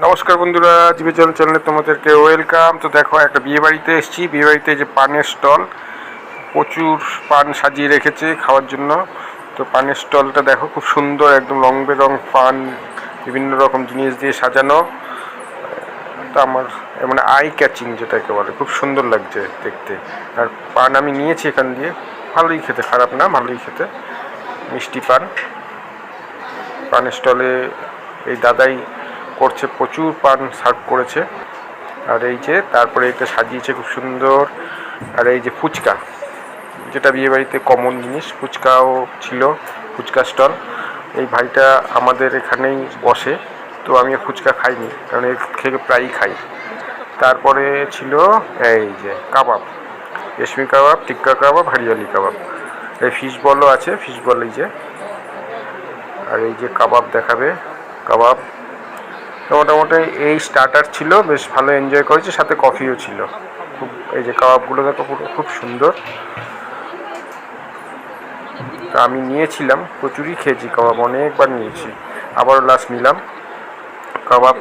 নমস্কার বন্ধুরা, জিভে জল চ্যানেলে তোমাদেরকে ওয়েলকাম। তো দেখো, একটা বিয়ে বাড়িতে এসেছি। বিয়ে বাড়িতে যে পানের স্টল, প্রচুর পান সাজিয়ে রেখেছে খাওয়ার জন্য। তো পানের স্টলটা দেখো, খুব সুন্দর, একদম রং বেরং পান, বিভিন্ন রকম জিনিস দিয়ে সাজানো। তো আমার মানে আই ক্যাচিং যেটাকে বলে, খুব সুন্দর লাগছে দেখতে। আর পান আমি নিয়েছি এখান দিয়ে, ভালোই খেতে, খারাপ না, ভালোই খেতে, মিষ্টি পান। পানের স্টলে এই দাদাই করছে, প্রচুর পান সার্ভ করেছে। আর এই যে তারপরে এটা সাজিয়েছে খুব সুন্দর। আর এই যে ফুচকা, যেটা বিয়ে বাড়িতে কমন জিনিস, ফুচকাও ছিল, ফুচকা স্টল। এই ভাইটা আমাদের এখানেই বসে, তো আমি ফুচকা খাইনি, কারণ এর খেয়ে প্রায়ই খাই। তারপরে ছিল এই যে কাবাব, রেশমি কাবাব, টিক্কা কাবাব, হরিয়ালি কাবাব। এই ফিশ বলও আছে, ফিশ বল এই যে। আর এই যে কাবাব দেখাবে, কাবাব। তো মোটামুটি এই স্টার্টার ছিল, বেশ ভালো এনজয় করেছি, সাথে কফিও ছিল। খুব, এই যে কাবাবগুলো দেখো, পুরো খুব সুন্দর। তা আমি নিয়েছিলাম, প্রচুরই খেয়েছি কাবাব, অনেকবার নিয়েছি, আবারও লাস্ট নিলাম কাবাব।